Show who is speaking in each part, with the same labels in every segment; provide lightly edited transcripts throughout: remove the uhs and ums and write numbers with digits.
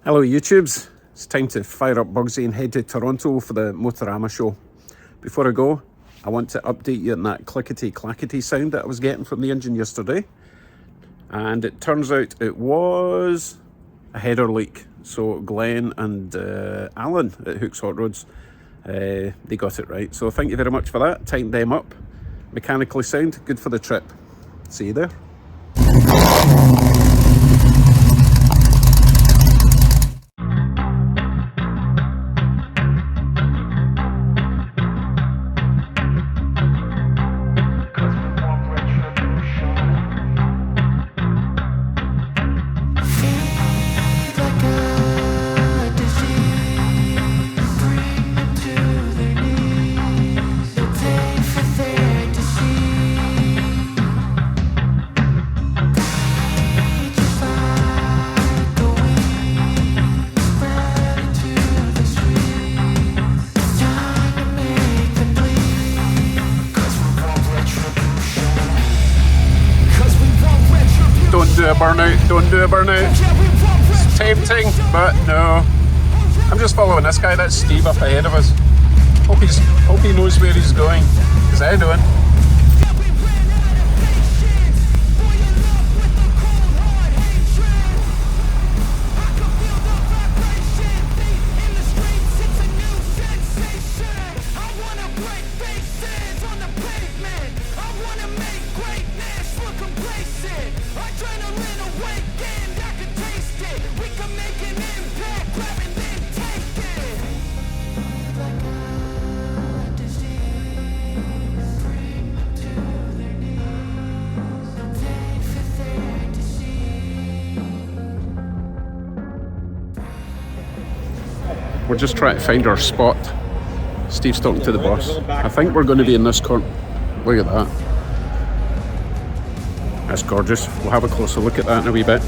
Speaker 1: Hello YouTubes, it's time to fire up Bugsy and head to Toronto for the Motorama show. Before I go, I want to update you on that clickety clackety sound that I was getting from the engine yesterday. And it turns out it was a header leak. So Glenn and Alan at Hooks Hot Rods, they got it right. So thank you very much for that, tightened them up. Mechanically sound, good for the trip. See you there. Don't do a burnout. It's tempting, but no. I'm just following this guy. That's Steve up ahead of us. Hope he knows where he's going, because I don't. We're just trying to find our spot. Steve's talking to the boss. I think we're going to be in this corner. Look at that. That's gorgeous. We'll have a closer look at that in a wee bit.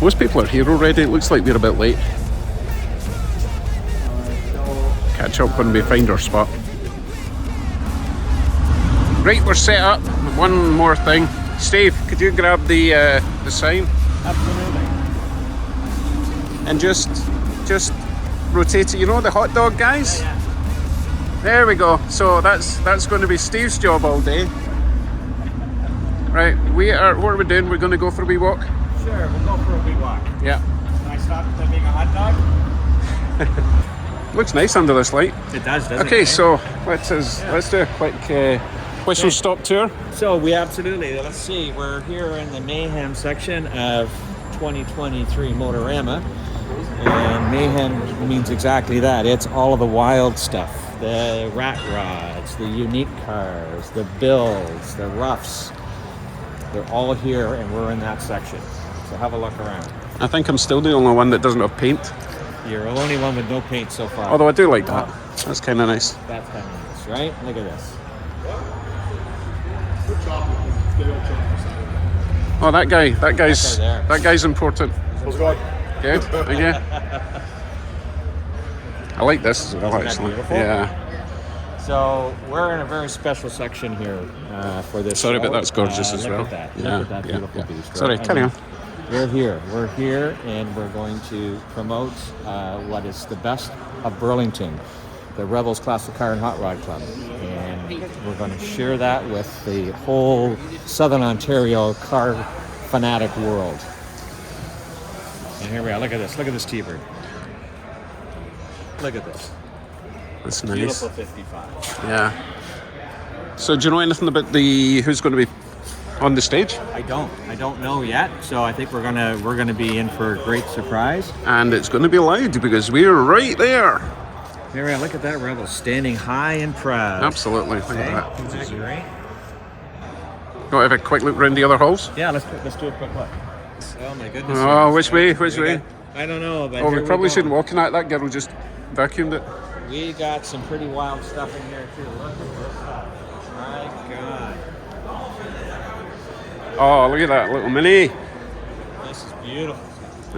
Speaker 1: Most people are here already. It looks like we're a bit late. Catch up when we find our spot. Right, we're set up. One more thing. Steve, could you grab the sign?
Speaker 2: Absolutely.
Speaker 1: And just rotate it. You know the hot dog guys?
Speaker 2: Yeah.
Speaker 1: There we go. So that's going to be Steve's job all day. Right, what are we doing? We're going to go for a wee walk?
Speaker 2: Sure, we'll go for a wee walk.
Speaker 1: Yeah.
Speaker 2: Can I stop at being a hot dog?
Speaker 1: Looks nice under this light.
Speaker 2: It does, doesn't it?
Speaker 1: Okay, so let's do a quick whistle stop tour.
Speaker 2: So let's see, we're here in the Mayhem section of 2023 Motorama. And Mayhem means exactly that. It's all of the wild stuff. The rat rods, the unique cars, the builds, the roughs. They're all here and we're in that section. So have a look around.
Speaker 1: I think I'm still the only one that doesn't have paint.
Speaker 2: You're the only one with no paint so far.
Speaker 1: Although I do like that. That's kind of nice.
Speaker 2: That's kind of nice, right? Look at this.
Speaker 1: Oh, that guy's important. Good. Thank you. I like this as well, actually. Yeah.
Speaker 2: So we're in a very special section here for this.
Speaker 1: Sorry,
Speaker 2: show.
Speaker 1: but that's gorgeous as well.
Speaker 2: Look at that.
Speaker 1: Yeah.
Speaker 2: Look at that beautiful beast.
Speaker 1: Sorry, carry on.
Speaker 2: We're here, and we're going to promote what is the best of Burlington, the Rebels Classic Car and Hot Rod Club, and we're going to share that with the whole Southern Ontario car fanatic world. And here we are. Look at this. Look at this T-Bird. Look at this.
Speaker 1: That's nice.
Speaker 2: Beautiful 55.
Speaker 1: Yeah. So do you know anything about who's going to be on the stage?
Speaker 2: I don't know yet. So I think we're gonna be in for a great surprise.
Speaker 1: And it's going to be loud because we're right there.
Speaker 2: Here we are. Look at that Rebel standing high and proud.
Speaker 1: Absolutely. Look at that.
Speaker 2: Isn't that great?
Speaker 1: Want to have a quick look around the other halls?
Speaker 2: Yeah. Let's do a quick look. Oh my goodness.
Speaker 1: Oh, which way?
Speaker 2: I don't know, but
Speaker 1: we probably shouldn't walk in that. That girl just vacuumed it.
Speaker 2: We got some pretty wild stuff in here too. Look at this stuff. My God.
Speaker 1: Oh, look at that little mini.
Speaker 2: This is beautiful.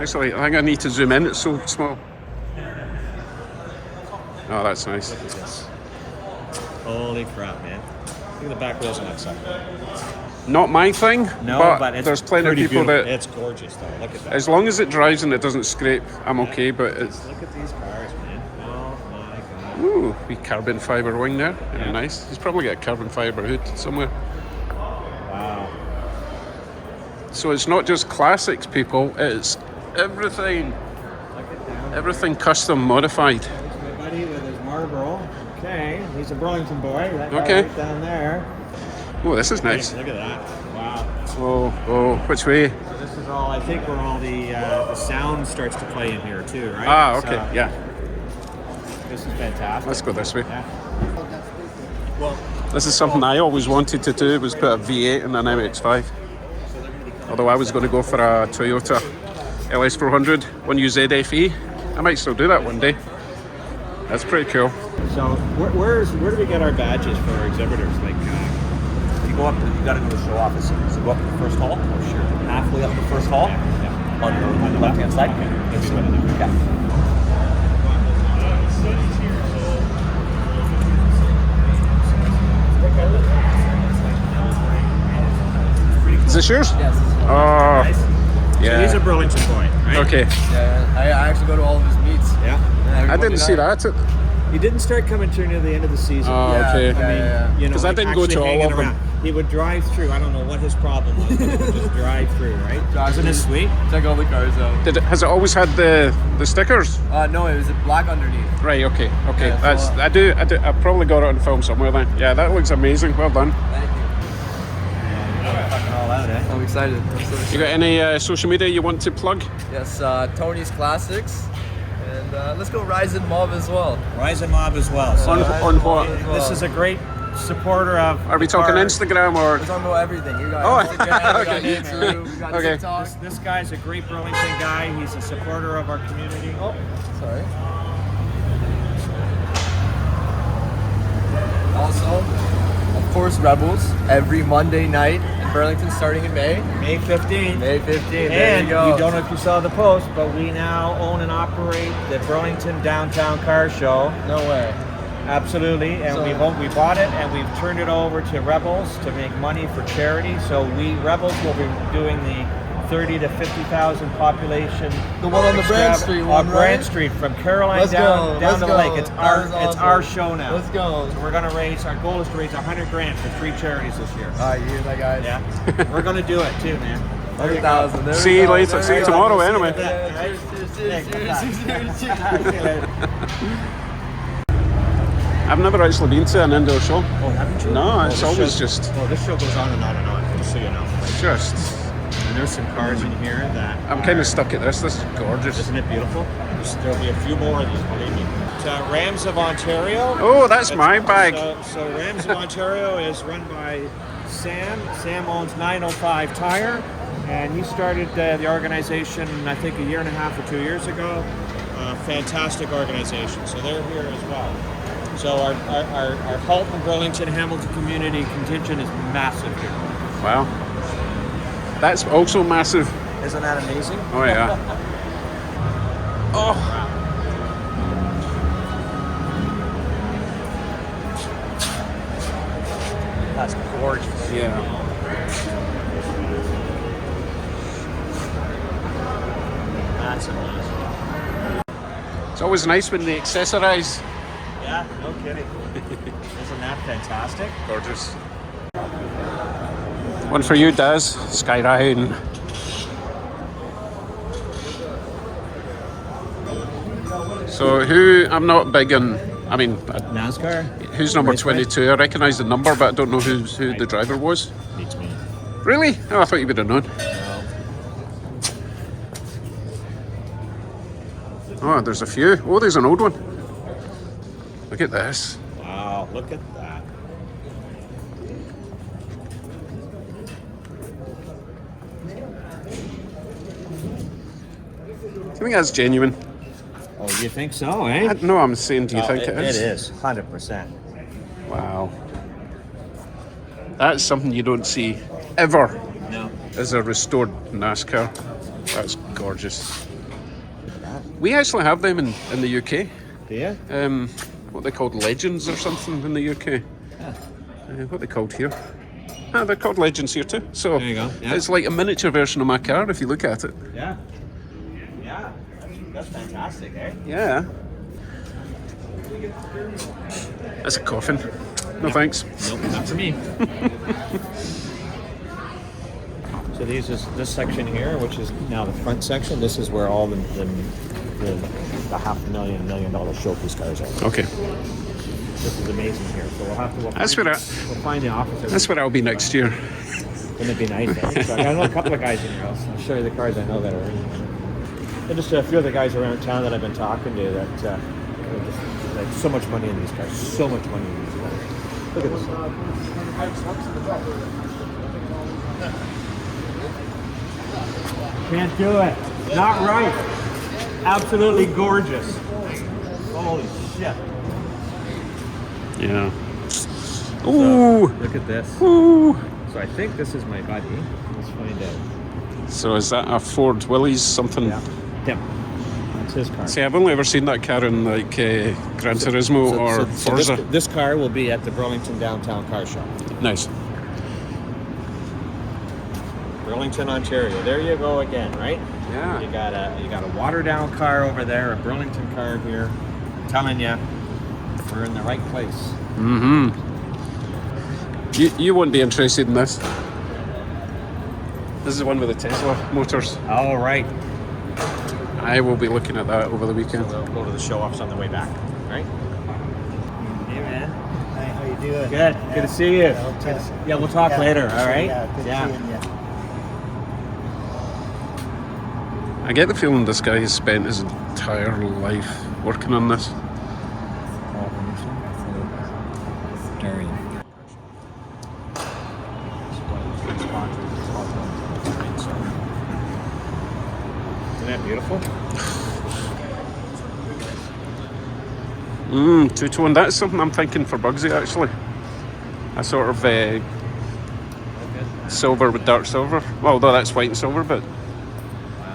Speaker 1: Actually, I think I need to zoom in. It's so small. Oh, that's nice.
Speaker 2: Look at this. Holy crap, man. Look at the back wheels on that side.
Speaker 1: Not my thing,
Speaker 2: No, but it's
Speaker 1: there's plenty of
Speaker 2: pretty
Speaker 1: people
Speaker 2: beautiful.
Speaker 1: that,
Speaker 2: It's gorgeous though. Look at that.
Speaker 1: as long as it drives and it doesn't scrape, I'm okay. But it's
Speaker 2: Look at these cars, man. Oh my god.
Speaker 1: ooh, wee carbon fibre wing there, very
Speaker 2: Yeah.
Speaker 1: nice. He's probably got a carbon fibre hood somewhere.
Speaker 2: Wow.
Speaker 1: So it's not just classics, people. It's everything,
Speaker 2: Look at that.
Speaker 1: everything custom modified.
Speaker 2: There's my buddy with his Marlboro. Okay, he's a Burlington boy. That guy
Speaker 1: Okay.
Speaker 2: right down there.
Speaker 1: Oh, this is nice.
Speaker 2: Look at that. Wow.
Speaker 1: Oh, which way?
Speaker 2: So this is all, I think, where all the sound starts to play in here too, right?
Speaker 1: Ah, okay,
Speaker 2: So,
Speaker 1: yeah.
Speaker 2: This is fantastic.
Speaker 1: Let's go this way.
Speaker 2: Yeah. Well,
Speaker 1: This is something I always wanted to do, was put a V8 in an MX-5. Although I was going to go for a Toyota LS400, one ZFE. I might still do that one day. That's pretty cool.
Speaker 2: so where do we get our badges for our exhibitors? Like,
Speaker 3: You go up, you gotta go to the show office. So go up to the first hall. Oh, sure. Halfway up the first hall.
Speaker 2: yeah.
Speaker 3: On the left hand side. Okay.
Speaker 1: Is this yours?
Speaker 3: Yes.
Speaker 1: Oh,
Speaker 2: So
Speaker 1: yeah.
Speaker 2: he's a Burlington boy, right?
Speaker 1: Okay.
Speaker 3: Yeah, I actually go to all of his meets.
Speaker 2: Yeah.
Speaker 1: I didn't see that.
Speaker 2: He didn't start coming through near the end of the season.
Speaker 1: Oh,
Speaker 3: Yeah,
Speaker 1: okay.
Speaker 3: yeah.
Speaker 2: You know,
Speaker 1: 'Cause I
Speaker 2: like
Speaker 1: didn't go
Speaker 2: actually
Speaker 1: to all
Speaker 2: hanging
Speaker 1: of them.
Speaker 2: around. He would drive through. I don't know what his problem was, but he would just drive through, right? Isn't this sweet?
Speaker 3: Check all the cars out.
Speaker 1: Has it always had the stickers?
Speaker 3: No, it was black underneath.
Speaker 1: Right. Okay.
Speaker 3: Yeah,
Speaker 1: That's
Speaker 3: so,
Speaker 1: I do. I probably got it on film somewhere then. Yeah, that looks amazing. Well done.
Speaker 3: Thank you.
Speaker 2: Fucking all out, eh?
Speaker 3: I'm excited.
Speaker 1: You got any social media you want to plug?
Speaker 3: Yes, Tony's Classics. And let's go Rise and Mob as well.
Speaker 2: Rise and Mob as well. So
Speaker 1: On what?
Speaker 2: this is a great supporter of.
Speaker 1: Are we talking
Speaker 2: car.
Speaker 1: Instagram or?
Speaker 3: We're talking about everything. You got
Speaker 1: Oh,
Speaker 3: Instagram, we got
Speaker 1: okay.
Speaker 3: YouTube, we got
Speaker 1: Okay.
Speaker 3: TikTok.
Speaker 2: This guy's a great Burlington guy. He's a supporter of our community. Oh,
Speaker 3: Sorry. Also, of course, Rebels every Monday night in Burlington, starting in May.
Speaker 2: May 15th.
Speaker 3: May 15th.
Speaker 2: And
Speaker 3: there you go.
Speaker 2: don't know if you saw the post, but we now own and operate the Burlington Downtown Car Show.
Speaker 3: No way.
Speaker 2: Absolutely, and
Speaker 3: So-
Speaker 2: we bought it and we've turned it over to Rebels to make money for charity. So Rebels will be doing the 30 to 50,000 population.
Speaker 3: The one on the Brand Street one,
Speaker 2: on Brand
Speaker 3: right?
Speaker 2: Street from Caroline
Speaker 3: Let's
Speaker 2: down
Speaker 3: go,
Speaker 2: down
Speaker 3: let's
Speaker 2: to
Speaker 3: go.
Speaker 2: the lake. It's
Speaker 3: That is
Speaker 2: it's
Speaker 3: awesome.
Speaker 2: our show now.
Speaker 3: Let's go.
Speaker 2: So we're gonna raise. Our goal is to raise 100 grand for 3 charities this year.
Speaker 3: You hear that, guys?
Speaker 2: Yeah, we're gonna do it too, man. There you go.
Speaker 3: 100,000. There we
Speaker 1: See you
Speaker 3: go,
Speaker 1: later.
Speaker 3: there
Speaker 1: See
Speaker 3: we
Speaker 1: you
Speaker 3: go.
Speaker 1: tomorrow anyway.
Speaker 3: Yeah, cheers.
Speaker 2: See you later.
Speaker 1: I've never actually been to an indoor show.
Speaker 2: Oh, haven't you?
Speaker 1: No, it's
Speaker 2: this
Speaker 1: always
Speaker 2: show-
Speaker 1: just-
Speaker 2: Well, this show goes on and on and on. Just so you know.
Speaker 1: Just,
Speaker 2: And there's some cars in here that
Speaker 1: I'm kind of stuck at this. This is gorgeous.
Speaker 2: Isn't it beautiful? There'll be a few more of these, believe me. Rams of Ontario.
Speaker 1: Oh, that's my bag.
Speaker 2: So Rams of Ontario is run by Sam. Sam owns 905 Tire, and he started the organization, I think, a year and a half or 2 years ago. Fantastic organization. So they're here as well. So our Halton, Burlington, Hamilton community contingent is massive here.
Speaker 1: Wow. That's also massive.
Speaker 2: Isn't that amazing?
Speaker 1: Oh yeah. Oh.
Speaker 2: That's gorgeous.
Speaker 1: Yeah.
Speaker 2: That's amazing.
Speaker 1: It's always nice when they accessorize.
Speaker 2: Yeah, no kidding. Isn't that fantastic?
Speaker 1: Gorgeous. One for you, Daz. Skyline. So I'm not big on,
Speaker 2: NASCAR?
Speaker 1: who's number
Speaker 2: Raceway?
Speaker 1: 22? I recognise the number, but I don't know who the driver was.
Speaker 2: Beats me.
Speaker 1: Really? Oh, I thought you would have known. Oh, there's a few. Oh, there's an old one. Look at this.
Speaker 2: Wow, look at that.
Speaker 1: Do you think that's genuine?
Speaker 2: Oh, you think so, eh?
Speaker 1: No, I'm saying, do you think it is?
Speaker 2: It is, 100%.
Speaker 1: Wow. That's something you don't see ever
Speaker 2: No.
Speaker 1: as a restored NASCAR. That's gorgeous. We actually have them in the UK.
Speaker 2: Do you?
Speaker 1: What they called Legends or something in the UK.
Speaker 2: Yeah.
Speaker 1: What they called here? Ah, they're called Legends here too. So
Speaker 2: There you go, yeah.
Speaker 1: it's like a miniature version of my car if you look at it.
Speaker 2: Yeah. Yeah. That's fantastic, eh?
Speaker 1: Yeah. That's a coffin. No thanks.
Speaker 2: Nope, not for me. So this section here, which is now the front section, this is where all the $500,000, $1 million showpiece cars are.
Speaker 1: Okay.
Speaker 2: This is amazing here. So we'll find the office.
Speaker 1: That's where I'll be next year.
Speaker 2: Wouldn't it be nice? Eh? So I know a couple of guys in here. I'll show you the cars I know that are in here. And just a few of the guys around town that I've been talking to that just like so much money in these cars. So much money in these cars. Look at this. Can't do it. Not right. Absolutely gorgeous. Holy shit.
Speaker 1: Yeah. Ooh.
Speaker 2: So, look at this.
Speaker 1: Ooh.
Speaker 2: So I think this is my buddy. Let's find out.
Speaker 1: So is that a Ford Willys something?
Speaker 2: Yeah. Him. That's his car.
Speaker 1: See, I've only ever seen that car in like Gran Turismo or Forza.
Speaker 2: This car will be at the Burlington downtown car show.
Speaker 1: Nice.
Speaker 2: Burlington, Ontario. There you go again, right?
Speaker 1: Yeah.
Speaker 2: You got a watered down car over there, a Burlington car here. I'm telling you, we're in the right place.
Speaker 1: Mm-hmm. You won't be interested in this. This is the one with the Tesla motors.
Speaker 2: All right.
Speaker 1: I will be looking at that over the weekend.
Speaker 2: So we'll go to the show offs on the way back, right? Hey man.
Speaker 4: Hi, how you doing?
Speaker 2: Good. Good to see you. Yeah, we'll talk later. All right.
Speaker 4: Yeah, good seeing you.
Speaker 1: I get the feeling this guy has spent his entire life working on this.
Speaker 2: Isn't that beautiful?
Speaker 1: 2-tone. That's something I'm thinking for Bugsy actually. A sort of silver with dark silver. Well, although that's white and silver, but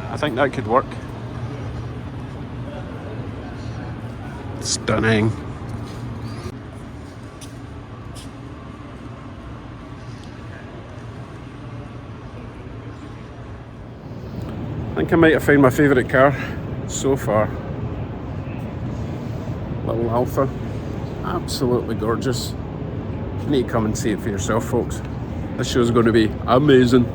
Speaker 1: I think that could work. Stunning. I think I might have found my favourite car so far. Little Alpha. Absolutely gorgeous. You need to come and see it for yourself, folks. This show's going to be amazing.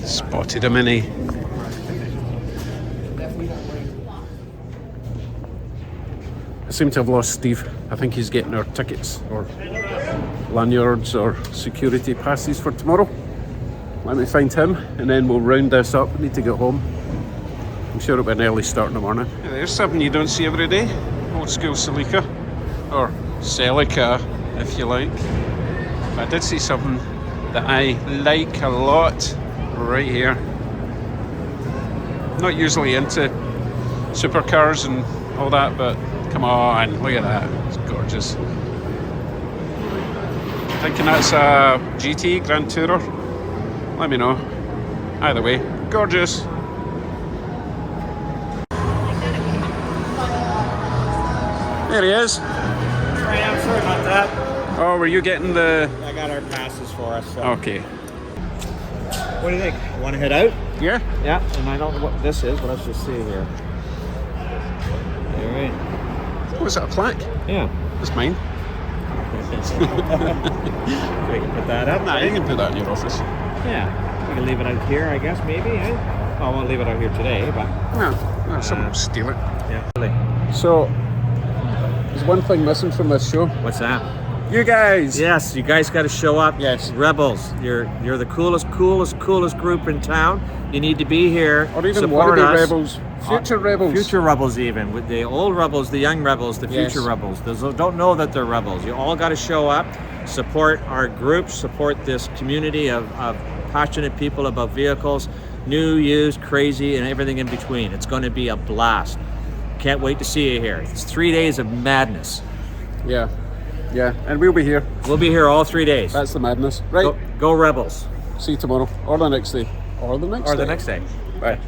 Speaker 1: Spotted a Mini. I seem to have lost Steve. I think he's getting our tickets or lanyards or security passes for tomorrow. Let me find him and then we'll round this up. We need to get home. I'm sure it'll be an early start in the morning. There's something you don't see every day. Old school Celica, or Celica if you like. But I did see something that I like a lot right here. Not usually into supercars and all that, but come on, look at that. It's gorgeous. Thinking that's a GT Grand Tourer? Let me know. Either way, gorgeous. There he is.
Speaker 2: Right, I'm sorry about that.
Speaker 1: Oh, were you getting the...
Speaker 2: I got our passes for us. So.
Speaker 1: Okay.
Speaker 2: What do you think? Want to head out?
Speaker 1: Yeah?
Speaker 2: Yeah, and I don't know what this is, but let's just see here. All right.
Speaker 1: Oh, is that a plaque?
Speaker 2: Yeah.
Speaker 1: That's mine.
Speaker 2: So we can put that up.
Speaker 1: Nah,
Speaker 2: right?
Speaker 1: you can put that in your office.
Speaker 2: Yeah. We can leave it out here, I guess, maybe. Eh? I won't leave it out here today, but...
Speaker 1: No, someone will steal it.
Speaker 2: Yeah. Really.
Speaker 1: So, there's one thing missing from this show.
Speaker 2: What's that?
Speaker 1: You guys!
Speaker 2: Yes, you guys got to show up.
Speaker 1: Yes.
Speaker 2: Rebels. You're the coolest group in town. You need to be here.
Speaker 1: Or even
Speaker 2: support
Speaker 1: wannabe
Speaker 2: us.
Speaker 1: rebels. Future rebels.
Speaker 2: Future rebels, even with the old rebels, the young rebels, the future
Speaker 1: Yes.
Speaker 2: rebels. Those who don't know that they're rebels. You all got to show up, support our group, support this community of passionate people about vehicles, new, used, crazy, and everything in between. It's going to be a blast. Can't wait to see you here. It's 3 days of madness.
Speaker 1: Yeah. Yeah, and we'll be here.
Speaker 2: We'll be here all 3 days.
Speaker 1: That's the madness. Right.
Speaker 2: Go Rebels.
Speaker 1: See you tomorrow. Or the next day. Or the next day.
Speaker 2: Or the next day.
Speaker 1: Bye.